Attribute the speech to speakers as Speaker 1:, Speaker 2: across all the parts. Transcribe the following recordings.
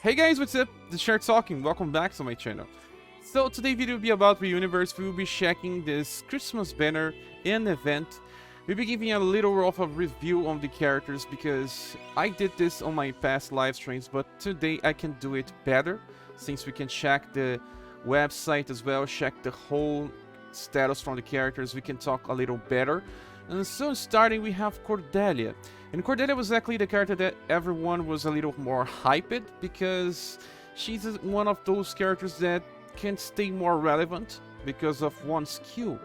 Speaker 1: Hey guys, what's up? This is Char talking. Welcome back to my channel. So today's video will be about the UniverSe. We will be checking this Xmas Banner and event. We'll be giving a little of a review on the characters because I did this on my past live streams, but today I can do it better since we can check the website as well, check the whole status from the characters. We can talk a little better. And so starting we have Cordelia. And Cordelia was actually the character that everyone was a little more hyped because she's one of those characters that can stay more relevant because of one skill.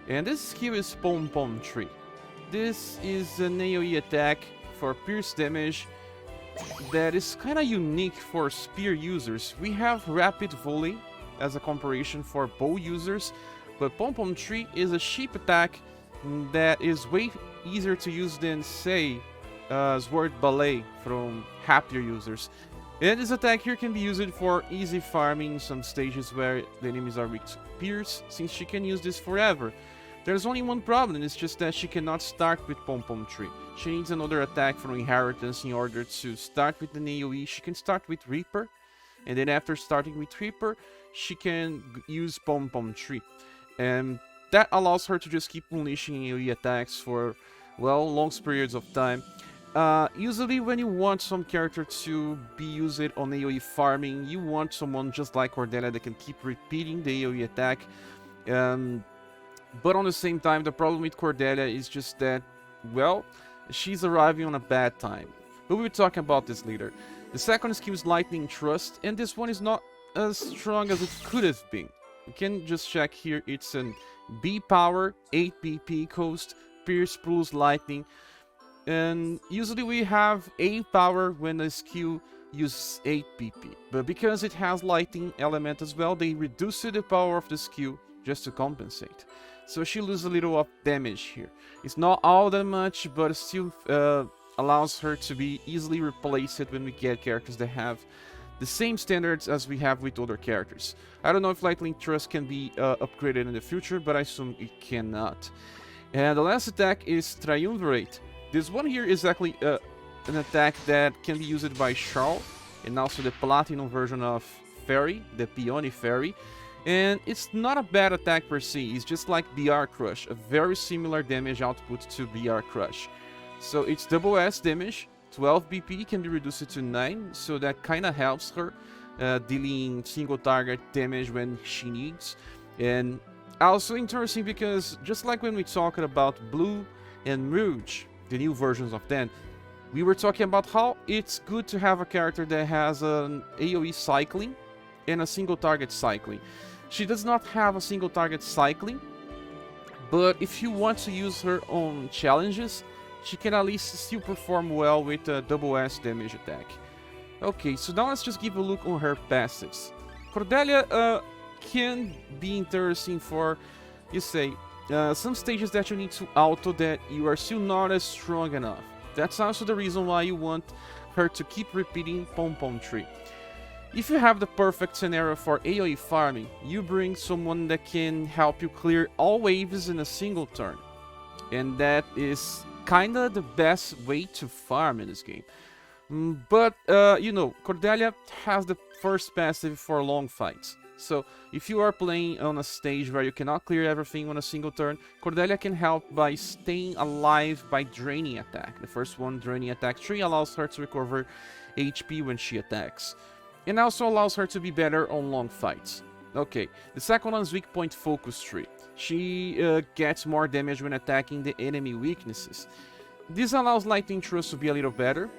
Speaker 1: And this skill is Pom Pom Tree. This is an AoE attack for pierce damage that is kinda unique for spear users. We have Rapid Volley as a comparison for bow users, but Pom Pom Tree is a cheap attack that is way easier to use than, say, Sword Ballet from happier users. And this attack here can be used for easy farming in some stages where the enemies are weak to pierce, since she can use this forever. There's only one problem, it's just that she cannot start with Pom Pom Tree. She needs another attack from Inheritance in order to start with an AoE. She can start with Reaper, and then after starting with Reaper, she can use Pom Pom Tree. And that allows her to just keep unleashing AoE attacks for, well, long periods of time. Usually when you want some character to be used on AoE farming, you want someone just like Cordelia that can keep repeating the AoE attack. But on the same time, the problem with Cordelia is just that, well, she's arriving on a bad time. But we'll be talking about this later. The second skill is Lightning Thrust, and this one is not as strong as it could have been. You can just check here, it's an B power, 8 BP cost, Pierce plus Lightning. And usually we have A power when the skill uses 8 BP. But because it has Lightning element as well, they reduce the power of the skill just to compensate. So she loses a little of damage here. It's not all that much, but it still allows her to be easily replaced when we get characters that have the same standards as we have with other characters. I don't know if Lightning Thrust can be upgraded in the future, but I assume it cannot. And the last attack is Triumvirate. This one here is actually an attack that can be used by Char, and also the Platinum version of Fairy, the Peony Fairy. And it's not a bad attack per se, it's just like BR Crush, a very similar damage output to BR Crush. So it's double S damage, 12 BP can be reduced to 9, so that kinda helps her dealing single target damage when she needs. And also interesting because just like when we talked about Blue and Rouge, the new versions of them, we were talking about how it's good to have a character that has an AoE cycling and a single target cycling. She does not have a single target cycling, but if you want to use her on challenges, she can at least still perform well with a double S damage attack. Okay, so now let's just give a look on her passives. Cordelia can be interesting for, you say, some stages that you need to auto that you are still not as strong enough. That's also the reason why you want her to keep repeating Pom Pom Tree. If you have the perfect scenario for AoE farming, you bring someone that can help you clear all waves in a single turn. And that is kinda the best way to farm in this game. But, you know, Cordelia has the first passive for long fights. So, if you are playing on a stage where you cannot clear everything on a single turn, Cordelia can help by staying alive by draining attack. The first one, draining attack 3, allows her to recover HP when she attacks. And also allows her to be better on long fights. Okay, the second one is Weak Point Focus Tree. She gets more damage when attacking the enemy weaknesses. This allows Lightning Thrust to be a little better,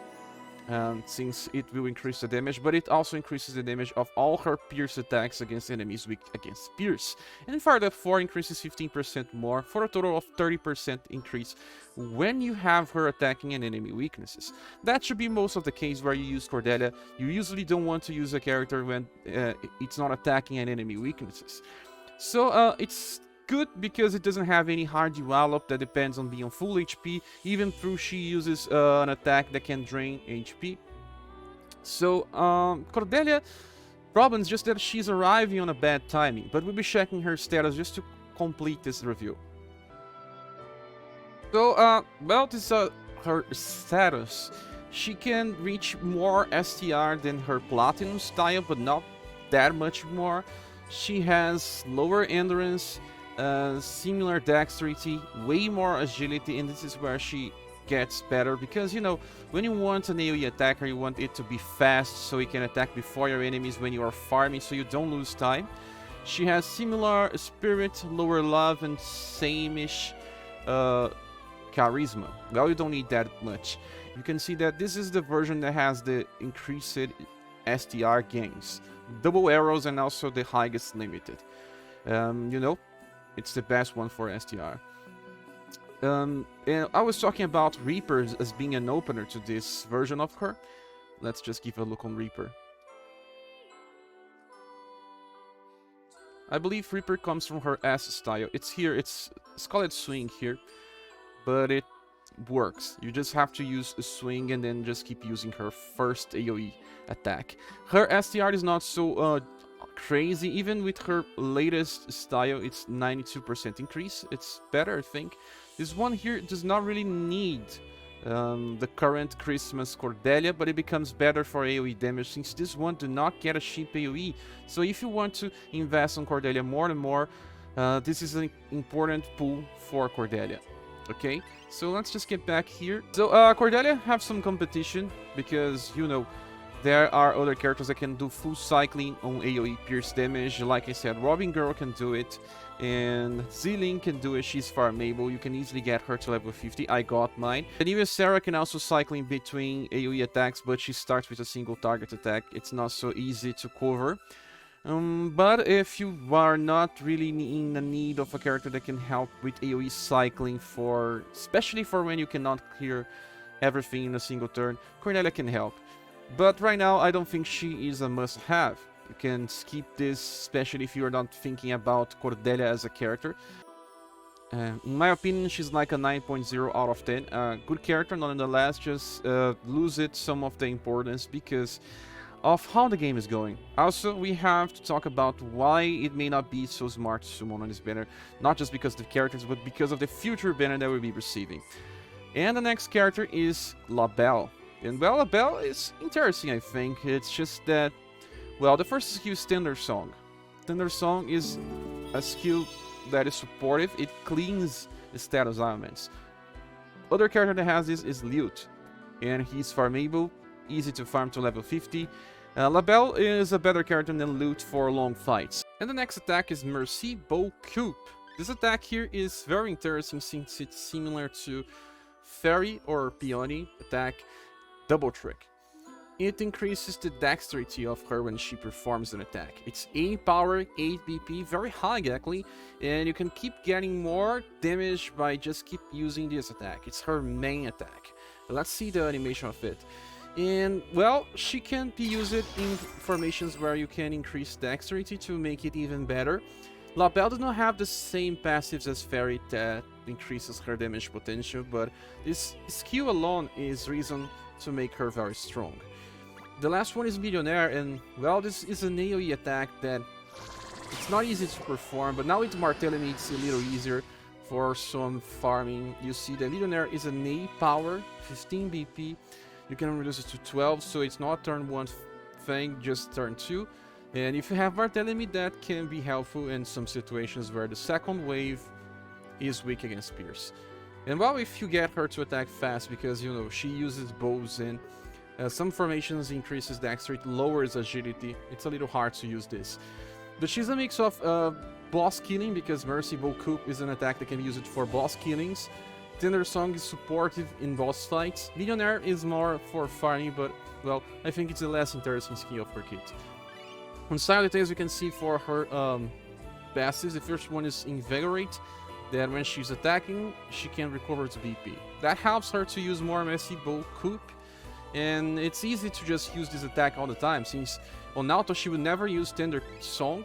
Speaker 1: since it will increase the damage, but it also increases the damage of all her pierce attacks against enemies weak against pierce. And Fire 4 increases 15% more, for a total of 30% increase when you have her attacking an enemy weaknesses. That should be most of the case where you use Cordelia. You usually don't want to use a character when it's not attacking an enemy weaknesses. So it's good because it doesn't have any hard develop that depends on being on full HP, even though she uses an attack that can drain HP. So Cordelia, problem is just that she's arriving on a bad timing, but we'll be checking her status just to complete this review. So well, this is her status. She can reach more STR than her Platinum style, but not that much more. She has lower endurance, similar dexterity, way more agility, and this is where she gets better because, you know, when you want an AoE attacker, you want it to be fast so you can attack before your enemies when you are farming so you don't lose time. She has similar spirit, lower love, and same-ish charisma. Well, you don't need that much. You can see that this is the version that has the increased STR gains, double arrows, and also the highest limited. You know, it's the best one for STR. And I was talking about Reaper as being an opener to this version of her. Let's just give a look on Reaper. I believe Reaper comes from her S style. It's here, it's called swing here, but it works. You just have to use a swing and then just keep using her first AoE attack. Her STR is not so crazy. Even with her latest style, it's 92% increase. It's better, I think. This one here does not really need the current Xmas Cordelia, but it becomes better for AoE damage since this one do not get a cheap AoE. So if you want to invest on Cordelia more and more, this is an important pull for Cordelia. Okay, so let's just get back here. So Cordelia have some competition because, you know, there are other characters that can do full cycling on AoE pierce damage. Like I said, Robin Girl can do it, and Ziling can do it. She's farmable. You can easily get her to level 50. I got mine. And even Sarah can also cycle in between AoE attacks, but she starts with a single target attack. It's not so easy to cover. But if you are not really in the need of a character that can help with AoE cycling, especially for when you cannot clear everything in a single turn, Cordelia can help. But right now, I don't think she is a must-have. You can skip this, especially if you're not thinking about Cordelia as a character. In my opinion, she's like a 9.0 out of 10. Good character, nonetheless, just lose it some of the importance because of how the game is going. Also, we have to talk about why it may not be so smart to summon on this banner. Not just because of the characters, but because of the future banner that we'll be receiving. And the next character is Labelle. And well, Labelle is interesting, I think. It's just that, well, the first skill is Tender Song. Tender Song is a skill that is supportive. It cleans the status elements. Other character that has this is Lute, and he's farmable, easy to farm to level 50. Labelle is a better character than Lute for long fights. And the next attack is Mercy Bow Coup. This attack here is very interesting since it's similar to Fairy or Peony attack Double Trick. It increases the dexterity of her when she performs an attack. It's 8 power, 8 BP, very high actually, and you can keep getting more damage by just keep using this attack. It's her main attack. Let's see the animation of it. And well, she can be used in formations where you can increase dexterity to make it even better. Labelle does not have the same passives as Fairy that increases her damage potential, but this skill alone is reason to make her very strong. The last one is Millionaire, and well, this is an AoE attack that it's not easy to perform, but now with Martelli it's a little easier for some farming. You see the Millionaire is an 8 power, 15 BP. You can reduce it to 12, so it's not turn 1 thing, just turn 2. And if you have Martelli, that can be helpful in some situations where the second wave is weak against Pierce. And well, if you get her to attack fast, because, you know, she uses bows and some formations increases dexterity, lowers agility, it's a little hard to use this. But she's a mix of boss killing, because Mercy Bow Coup is an attack that can be used for boss killings. Tender Song is supportive in boss fights. Millionaire is more for farming, but, well, I think it's a less interesting skill of her kit. On style details, you can see for her passives, the first one is Invigorate, that when she's attacking, she can recover its BP. That helps her to use more Mercy Bow Coup, and it's easy to just use this attack all the time, since on auto she would never use Tender Song,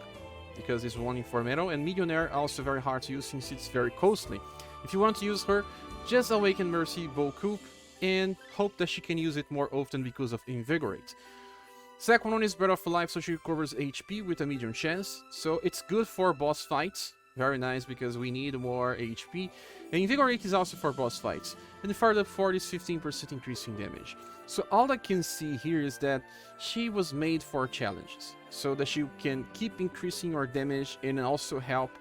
Speaker 1: because it's one in 4 metal, and Millionaire also very hard to use since it's very costly. If you want to use her, just awaken Mercy Bow Coup, and hope that she can use it more often because of Invigorate. Second one is Breath of Life, so she recovers HP with a medium chance, so it's good for boss fights. Very nice, because we need more HP. And Invigorate is also for boss fights. And the Fired Up 4 is 15% increase in damage. So all I can see here is that she was made for challenges, so that she can keep increasing your damage and also help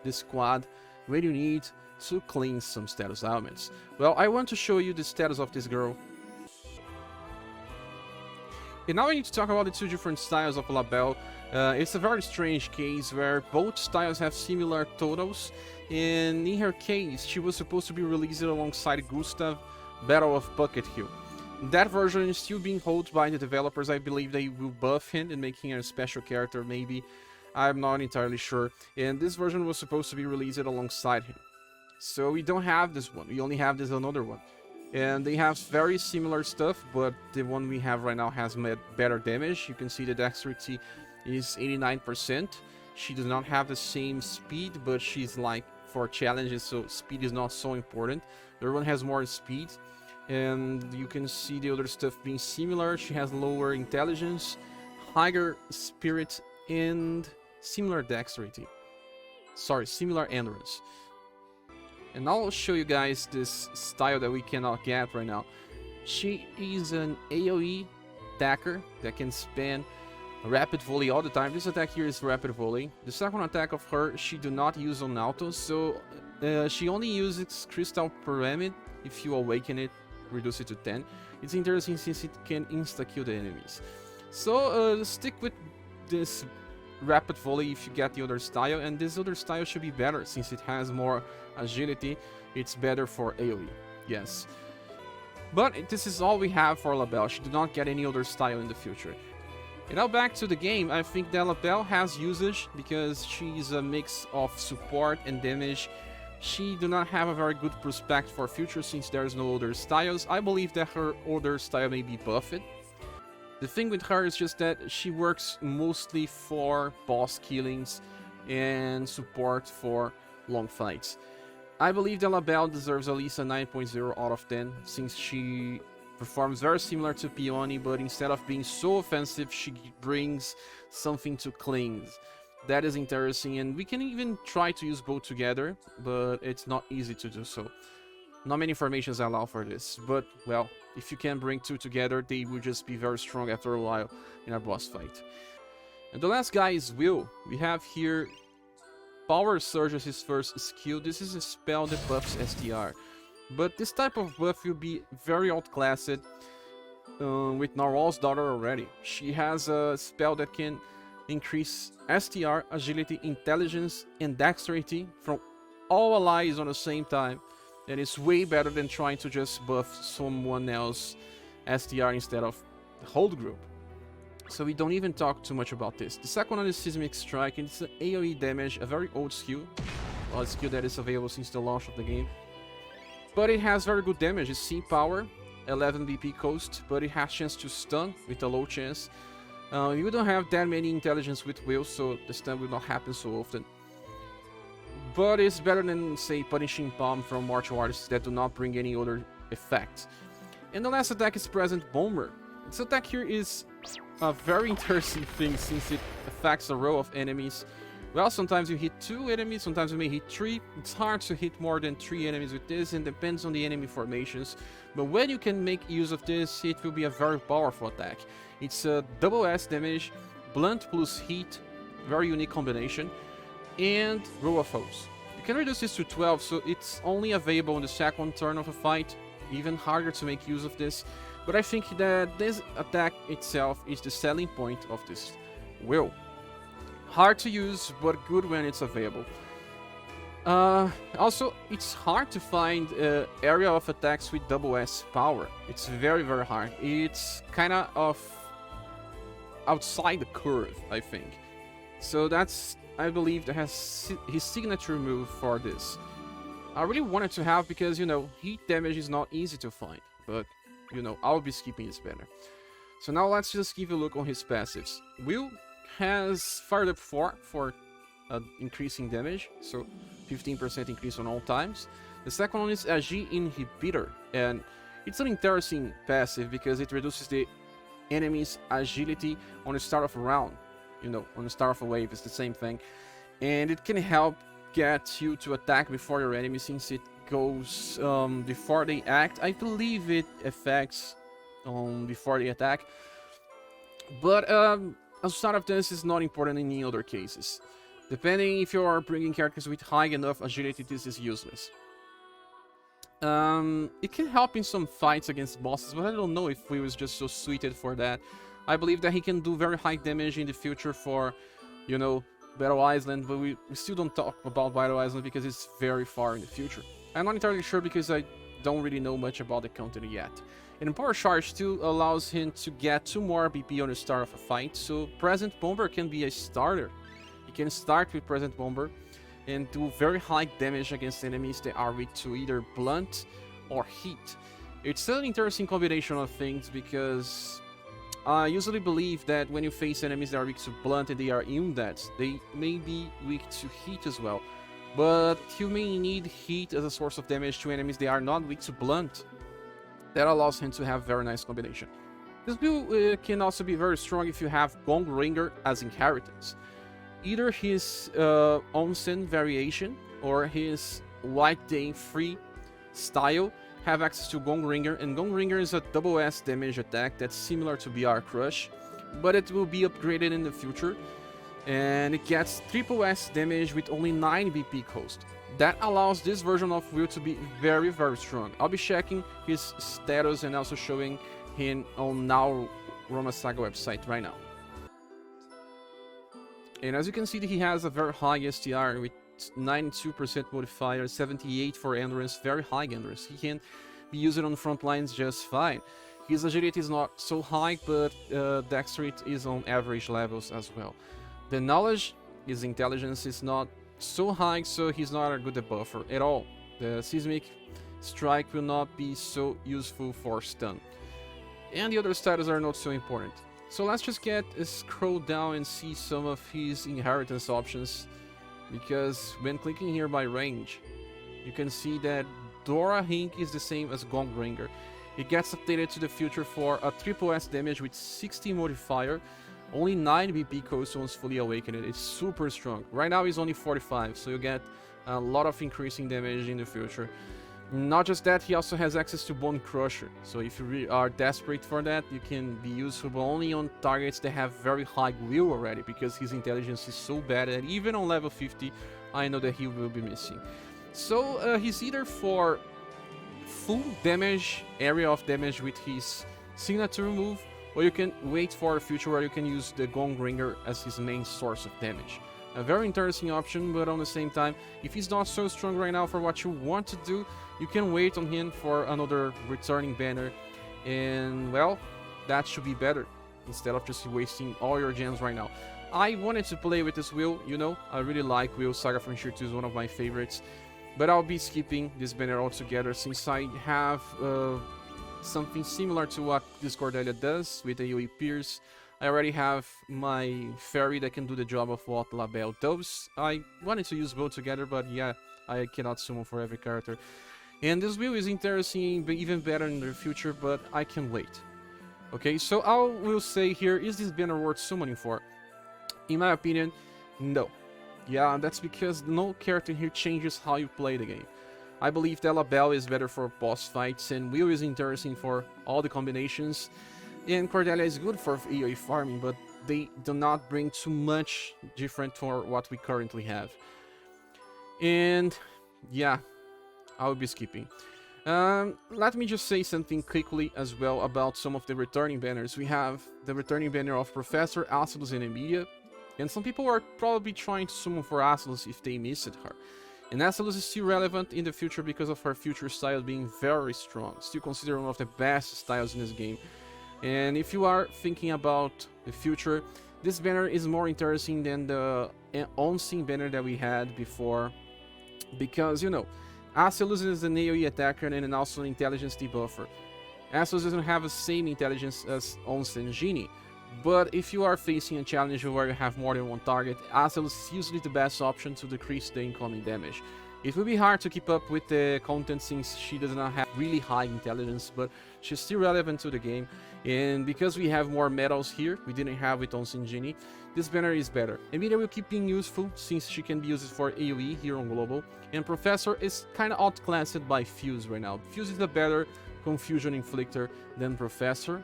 Speaker 1: the squad when you need to clean some status ailments. Well, I want to show you the status of this girl. And now I need to talk about the two different styles of Labelle. It's a very strange case where both styles have similar totals, and in her case, she was supposed to be released alongside Gustav, Battle of Bucket Hill. That version is still being held by the developers. I believe they will buff him and make him a special character, maybe. I'm not entirely sure. And this version was supposed to be released alongside him. So we don't have this one, we only have this another one. And they have very similar stuff, but the one we have right now has better damage. You can see the dexterity is 89%. She does not have the same speed, but she's like for challenges, so speed is not so important. The other one has more speed, and you can see the other stuff being similar. She has lower intelligence, higher spirit, and similar dexterity. Sorry, similar endurance. And I'll show you guys this style that we cannot get right now. She is an AoE attacker that can spam rapid volley all the time. This attack here is rapid volley. The second attack of her, she do not use on auto, so she only uses crystal pyramid. If you awaken it, reduce it to 10. It's interesting since it can insta-kill the enemies. So stick with this rapid volley if you get the other style, and this other style should be better since it has more agility. It's better for AoE, yes. But this is all we have for Labelle. She did not get any other style in the future. And now back to the game, I think that Labelle has usage because she's a mix of support and damage. She do not have a very good prospect for future since there's no other styles. I believe that her other style may be buffed. The thing with her is just that she works mostly for boss killings and support for long fights. I believe that Labelle deserves at least a 9.0 out of 10 since she performs very similar to Peony, but instead of being so offensive, she brings something to cleanse. That is interesting, and we can even try to use both together, but it's not easy to do so. Not many formations allow for this, but, well, if you can bring two together, they will just be very strong after a while in a boss fight. And the last guy is Will. We have here Power Surge as his first skill. This is a spell that buffs STR. But this type of buff will be very outclassed with Narwhal's daughter already. She has a spell that can increase STR, agility, intelligence, and dexterity from all allies on the same time. And it's way better than trying to just buff someone else STR instead of the whole group. So we don't even talk too much about this. The second one is Seismic Strike, and it's an AoE damage, a very old skill. Well, a skill that is available since the launch of the game. But it has very good damage. It's C power, 11 BP cost, but it has chance to stun with a low chance. You don't have that many intelligence with Will, so the stun will not happen so often. But it's better than, say, Punishing Palm from martial artists that do not bring any other effect. And the last attack is Present Bomber. This attack here is a very interesting thing since it affects a row of enemies. Well, sometimes you hit 2 enemies, sometimes you may hit 3. It's hard to hit more than 3 enemies with this, and depends on the enemy formations. But when you can make use of this, it will be a very powerful attack. It's a double S damage, blunt plus heat, very unique combination, and row of foes. You can reduce this to 12, so it's only available in the second turn of a fight. Even harder to make use of this. But I think that this attack itself is the selling point of this Will. Hard to use, but good when it's available. Also, it's hard to find area of attacks with double S power. It's very, very hard. It's kind of outside the curve, I think. So that's, I believe, that has his signature move for this. I really wanted to have because, you know, heat damage is not easy to find. But, you know, I'll be skipping this banner. So now let's just give a look on his passives. Will has Fired Up 4 for increasing damage, so 15% increase on all times. The second one is Agi Inhibitor, and it's an interesting passive because it reduces the enemy's agility on the start of a round. You know, on the start of a wave, it's the same thing. And it can help get you to attack before your enemy, since it goes before they act. I believe it affects before they attack, but outside of this is not important in any other cases. Depending if you are bringing characters with high enough agility, this is useless. It can help in some fights against bosses, but I don't know if Will is just so suited for that. I believe that he can do very high damage in the future for, you know, Battle Island, but we still don't talk about Battle Island because it's very far in the future. I'm not entirely sure because I don't really know much about the content yet. And Power Charge still allows him to get 2 more BP on the start of a fight, so Present Bomber can be a starter. You can start with Present Bomber and do very high damage against enemies that are weak to either blunt or heat. It's an interesting combination of things because I usually believe that when you face enemies that are weak to blunt and they are undead, they may be weak to heat as well. But you may need heat as a source of damage to enemies that are not weak to blunt. That allows him to have very nice combination. This build can also be very strong if you have Gong Ringer as inheritance. Either his Onsen variation or his White Day free style have access to Gong Ringer, and Gong Ringer is a double S damage attack that's similar to BR Crush, but it will be upgraded in the future, and it gets triple S damage with only 9 BP cost. That allows this version of Will to be very, very strong. I'll be checking his status and also showing him on now Roma SaGa website right now. And as you can see, he has a very high STR with 92% modifier, 78 for endurance, very high endurance. He can be used on front lines just fine. His agility is not so high, but dexterity is on average levels as well. The knowledge, his intelligence is not so high, so he's not a good debuffer at all. The Seismic Strike will not be so useful for stun. And the other status are not so important. So let's just scroll down and see some of his inheritance options, because when clicking here by range, you can see that Dora Hink is the same as Gong Ringer. It gets updated to the future for a triple S damage with 60 modifier, only 9 BP cost once fully awakened. It's super strong. Right now it's only 45, so you get a lot of increasing damage in the future. Not just that, he also has access to Bone Crusher, so if you are desperate for that, you can be useful only on targets that have very high will already, because his intelligence is so bad that even on level 50, I know that he will be missing. So he's either for full damage, area of damage with his signature move, or you can wait for a future where you can use the Gong Ringer as his main source of damage. A very interesting option, but on the same time, if he's not so strong right now for what you want to do, you can wait on him for another returning banner, and well, that should be better, instead of just wasting all your gems right now. I wanted to play with this Will, you know, I really like Will. SaGa Frontier 2 is one of my favorites, but I'll be skipping this banner altogether since I have something similar to what this Cordelia does with the AoE Pierce. I already have my fairy that can do the job of what Labelle does. I wanted to use both together, but yeah, I cannot summon for every character. And this build is interesting, but even better in the future, but I can wait. Okay, so I will say here, is this banner worth summoning for? In my opinion, no. Yeah, that's because no character here changes how you play the game. I believe that Labelle is better for boss fights, and Will is interesting for all the combinations, and Cordelia is good for AoE farming, but they do not bring too much different for what we currently have. And yeah, I will be skipping. Let me just say something quickly as well about some of the returning banners. We have the returning banner of Professor Acelus and Emilia, and some people are probably trying to summon for Acelus if they missed her. And Acelus is still relevant in the future because of her future style being very strong, still considered one of the best styles in this game. And if you are thinking about the future, this banner is more interesting than the on-scene banner that we had before, because, you know, Acelus is an AoE attacker and also an intelligence debuffer. Acelus doesn't have the same intelligence as Onsen Genie, but if you are facing a challenge where you have more than one target, Acelus is usually the best option to decrease the incoming damage. It will be hard to keep up with the content since she does not have really high intelligence, but she's still relevant to the game. And because we have more medals here, we didn't have it on Sinjini, this banner is better. Emilia will keep being useful since she can be used for AoE here on Global. And Professor is kind of outclassed by Fuse right now. Fuse is a better confusion inflictor than Professor.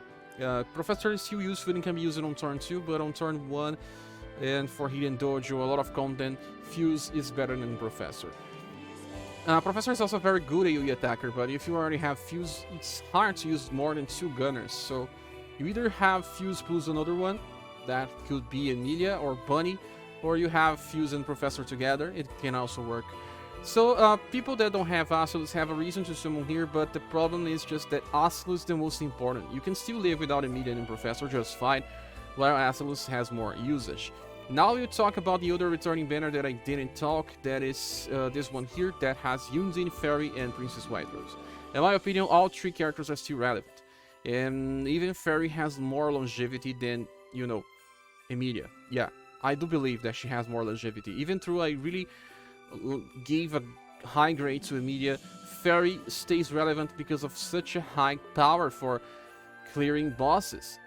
Speaker 1: Professor is still useful and can be used on turn 2, but on turn 1 and for Hidden Dojo, a lot of content, Fuse is better than Professor. Professor is also a very good AoE attacker, but if you already have Fuse, it's hard to use more than 2 gunners. So you either have Fuse plus another one, that could be Emilia or Bunny, or you have Fuse and Professor together, it can also work. So people that don't have Oculus have a reason to summon here, but the problem is just that Oculus is the most important. You can still live without Emilia and Professor just fine, while Oculus has more usage. Now we'll talk about the other returning banner that I didn't talk, that is this one here that has Yunzin, Fairy, and Princess White Rose. In my opinion, all 3 characters are still relevant. And even Fairy has more longevity than, you know, Emilia. Yeah, I do believe that she has more longevity. Even though I really gave a high grade to Emilia, Fairy stays relevant because of such a high power for clearing bosses.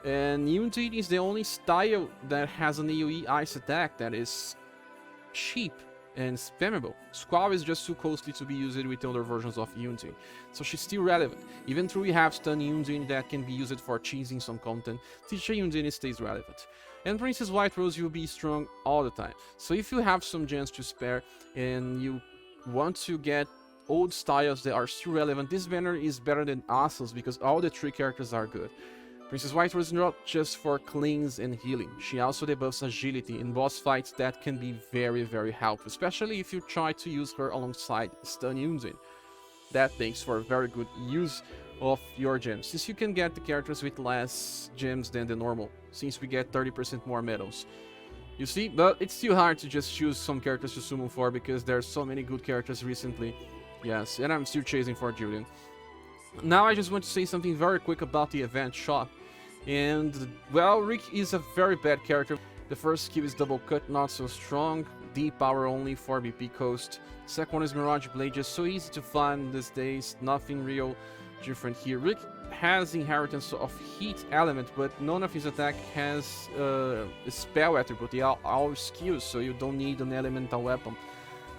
Speaker 1: And Yunjin is the only style that has an AoE ice attack that is cheap and spammable. Squall is just too costly to be used with other versions of Yunjin, so she's still relevant. Even though we have stun Yunjin that can be used for cheesing some content, Teacher Yunjin stays relevant. And Princess White Rose will be strong all the time. So if you have some gems to spare and you want to get old styles that are still relevant, this banner is better than Asus because all the 3 characters are good. Princess White Rose is not just for cleanse and healing, she also debuffs agility in boss fights that can be very helpful, especially if you try to use her alongside stun Yunjin. That makes for a very good use of your gems, since you can get the characters with less gems than the normal, since we get 30% more medals. You see, but it's still hard to just choose some characters to summon for because there's so many good characters recently. Yes, and I'm still chasing for Julian. Now I just want to say something very quick about the event shop. And, well, Rick is a very bad character. The first skill is Double Cut, not so strong. D power only for BP Coast. Second one is Mirage Blade, just so easy to find these days. Nothing real different here. Rick has inheritance of heat element, but none of his attack has a spell attribute. They are all skills, so you don't need an elemental weapon.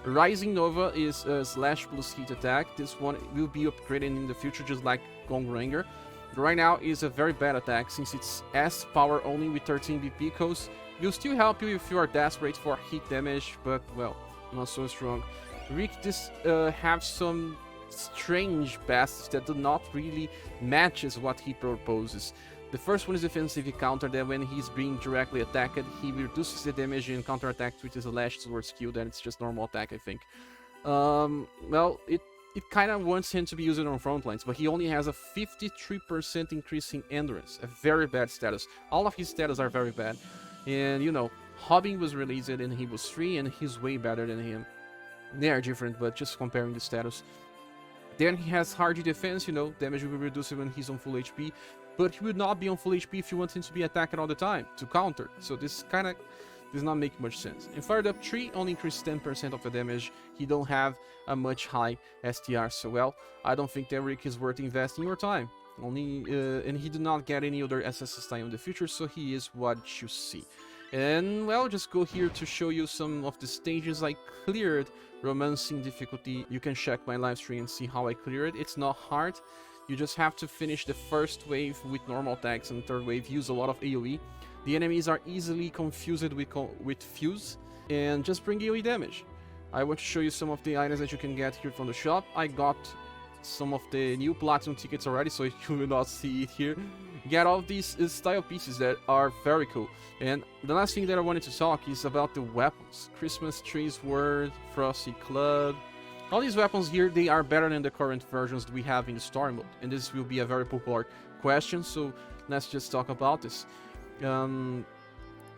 Speaker 1: Rising Nova is a slash plus heat attack. This one will be upgraded in the future, just like Gong Ranger. Right now is a very bad attack since it's S power only with 13 BP cost. Will still help you if you are desperate for hit damage, but well, not so strong. Rick just have some strange passes that do not really matches what he proposes. The first one is defensive counter, that when he's being directly attacked, he reduces the damage and counter attacks with his lash sword skill, then it's just normal attack, I think. Well, it kind of wants him to be used on front lines, but he only has a 53% increase in endurance, a very bad status. All of his status are very bad. And, you know, Hobbing was released and he was free and he's way better than him. They are different, but just comparing the status. Then he has hardy defense, you know, damage will be reduced when he's on full HP, but he will not be on full HP if you want him to be attacked all the time, to counter. So this kind of does not make much sense. And Fired Up 3 only increases 10% of the damage. He don't have a much high STR, so well, I don't think that Rick is worth investing your time. Only, and he did not get any other SS time in the future, so he is what you see. And well, just go here to show you some of the stages I cleared. Romancing difficulty, you can check my live stream and see how I clear it. It's not hard, you just have to finish the first wave with normal attacks and third wave use a lot of AoE. The enemies are easily confused with Fuse, and just bring AoE damage. I want to show you some of the items that you can get here from the shop. I got some of the new Platinum tickets already, so you will not see it here. Get all these style pieces that are very cool. And the last thing that I wanted to talk is about the weapons. Christmas Tree Sword, Frosty Club. All these weapons here, they are better than the current versions we have in the story mode. And this will be a very popular question, so let's just talk about this.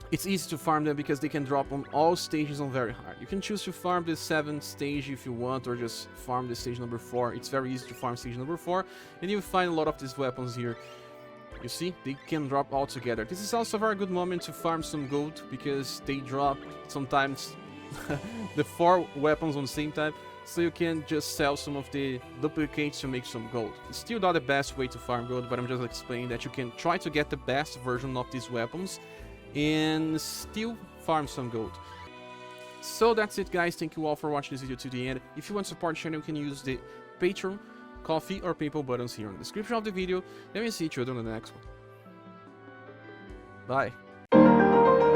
Speaker 1: It's easy to farm them because they can drop on all stages on very hard. You can choose to farm the 7th stage if you want, or just farm the stage number 4. It's very easy to farm stage number 4, and you'll find a lot of these weapons here. You see, they can drop all together. This is also a very good moment to farm some gold, because they drop sometimes the 4 weapons on the same time, so you can just sell some of the duplicates to make some gold. It's still not the best way to farm gold, but I'm just explaining that you can try to get the best version of these weapons and still farm some gold. So that's it, guys. Thank you all for watching this video to the end. If you want to support the channel, you can use the Patreon, Coffee, or PayPal buttons here in the description of the video, and we'll see each other on the next one. Bye.